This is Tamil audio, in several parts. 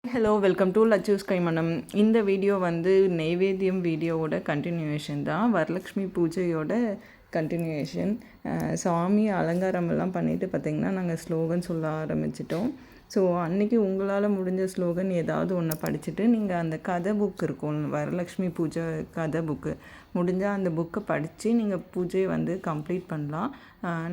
Hello welcome to Lachu's Kaimanam. இந்த வீடியோ வந்து நெய்வேத்தியம் வீடியோவோட கண்டினியூவேஷன் தான். வரலக்ஷ்மி பூஜையோட கண்டினியூவேஷன். சாமி அலங்காரமெல்லாம் பண்ணிவிட்டு பார்த்திங்கன்னா நாங்கள் ஸ்லோகன் சொல்ல ஆரம்பிச்சிட்டோம். ஸோ அன்றைக்கி உங்களால் முடிஞ்ச ஸ்லோகன் ஏதாவது ஒன்று படிச்சுட்டு நீங்கள் அந்த கதை புக் இருக்கும், வரலக்ஷ்மி பூஜை கதை புக்கு, முடிஞ்சால் அந்த புக்கை படித்து நீங்கள் பூஜையை வந்து கம்ப்ளீட் பண்ணலாம்.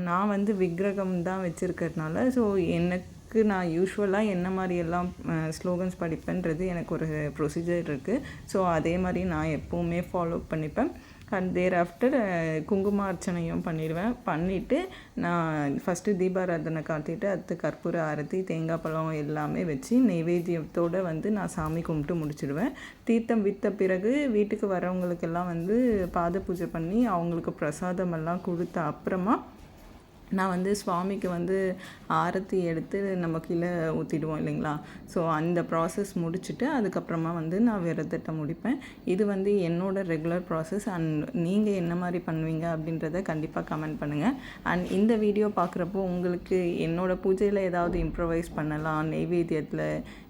நான் வந்து விக்கிரகம் தான் வச்சுருக்கிறதுனால ஸோ எனக்கு நான் யூஸ்வலாக என்ன மாதிரியெல்லாம் ஸ்லோகன்ஸ் படிப்பேன்றது எனக்கு ஒரு ப்ரொசீஜர் இருக்குது. ஸோ அதே மாதிரி நான் எப்போவுமே ஃபாலோ பண்ணிப்பேன். அண்ட் தேர் ஆஃப்டர் குங்கும அர்ச்சனையும் பண்ணிடுவேன். பண்ணிவிட்டு நான் ஃபஸ்ட்டு தீபாராதனை காட்டிட்டு அடுத்து கற்பூர ஆரத்தி, தேங்காய் பழம் எல்லாமே வச்சு நெய்வேத்தியத்தோடு வந்து நான் சாமி கும்பிட்டு முடிச்சிடுவேன். தீர்த்தம் விற்ற பிறகு வீட்டுக்கு வரவங்களுக்கெல்லாம் வந்து பாத பூஜை பண்ணி அவங்களுக்கு பிரசாதமெல்லாம் கொடுத்த அப்புறமா நான் வந்து சுவாமிக்கு வந்து ஆரத்தி எடுத்து நம்ம கீழே ஊற்றிடுவோம் இல்லைங்களா. ஸோ அந்த ப்ராசஸ் முடிச்சுட்டு அதுக்கப்புறமா வந்து நான் விரதத்தை முடிப்பேன். இது வந்து என்னோடய ரெகுலர் ப்ராசஸ். அண்ட் நீங்கள் என்ன மாதிரி பண்ணுவீங்க அப்படின்றத கண்டிப்பாக கமெண்ட் பண்ணுங்கள். அண்ட் இந்த வீடியோ பார்க்குறப்போ உங்களுக்கு என்னோடய பூஜையில் ஏதாவது இம்ப்ரவைஸ் பண்ணலாம், நெய்வேத்தியத்தில்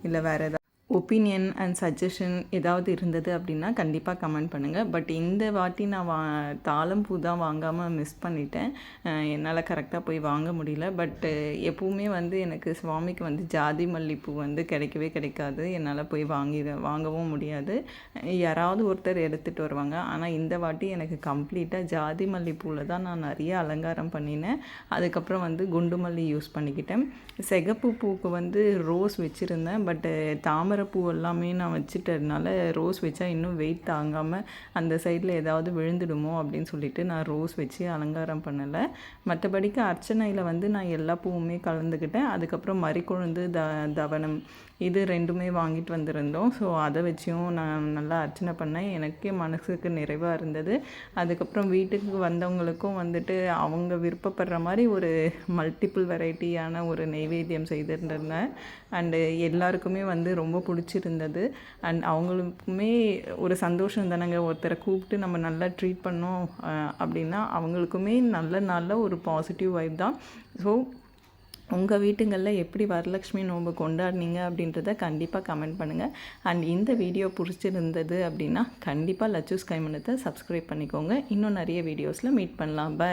இல்லை வேறு ஏதாவது ஒப்பீனியன் அண்ட் சஜஷன் ஏதாவது இருந்தது அப்படின்னா கண்டிப்பாக கமெண்ட் பண்ணுங்கள். பட் இந்த வாட்டி நான் தாளம் பூ தான் வாங்காமல் மிஸ் பண்ணிட்டேன். என்னால் கரெக்டாக போய் வாங்க முடியல. பட்டு எப்பவுமே வந்து எனக்கு சுவாமிக்கு வந்து ஜாதி மல்லிப்பூ வந்து கிடைக்கவே கிடைக்காது. என்னால் போய் வாங்கவும் முடியாது. யாராவது ஒருத்தர் எடுத்துகிட்டு வருவாங்க. ஆனால் இந்த வாட்டி எனக்கு கம்ப்ளீட்டாக ஜாதி மல்லிப்பூவில் தான் நான் நிறைய அலங்காரம் பண்ணினேன். அதுக்கப்புறம் வந்து குண்டு மல்லி யூஸ் பண்ணிக்கிட்டேன். சிகப்பு பூக்கு வந்து ரோஸ் வச்சுருந்தேன். பட்டு தாமரை பூ எல்லாமே நான் வச்சுட்டதுனால ரோஸ் வச்சா இன்னும் வெயிட் தாங்காமல் அந்த சைடில் ஏதாவது விழுந்துடுமோ அப்படின்னு சொல்லிட்டு நான் ரோஸ் வச்சு அலங்காரம் பண்ணலை. மற்றபடிக்கு அர்ச்சனையில் வந்து நான் எல்லா பூவுமே கலந்துக்கிட்டேன். அதுக்கப்புறம் மறிக்கொழுந்து தவனம் இது ரெண்டுமே வாங்கிட்டு வந்திருந்தோம். ஸோ அதை வச்சும் நான் நல்லா அர்ச்சனை பண்ணேன். எனக்கே மனசுக்கு நிறைவாக இருந்தது. அதுக்கப்புறம் வீட்டுக்கு வந்தவங்களுக்கும் வந்துட்டு அவங்க விருப்பப்படுற மாதிரி ஒரு மல்டிபிள் வெரைட்டியான ஒரு நெய்வேத்தியம் செய்திருந்தேன். அண்டு எல்லாருக்குமே வந்து ரொம்ப பிடிச்சிருந்தது. அண்ட் அவங்களுக்குமே ஒரு சந்தோஷம் தானேங்க. ஒருத்தரை கூப்பிட்டு நம்ம நல்லா ட்ரீட் பண்ணோம் அப்படின்னா அவங்களுக்குமே நல்ல ஒரு பாசிட்டிவ் வைப் தான். ஸோ உங்கள் வீட்டுங்களில் எப்படி வரலக்ஷ்மி நோன்பு கொண்டாடினீங்க அப்படின்றத கண்டிப்பாக கமெண்ட் பண்ணுங்கள். அண்ட் இந்த வீடியோ பிடிச்சிருந்தது அப்படின்னா கண்டிப்பாக லச்சூஸ் கைமணத்தை சப்ஸ்கிரைப் பண்ணிக்கோங்க. இன்னும் நிறைய வீடியோஸில் மீட் பண்ணலாம். பை.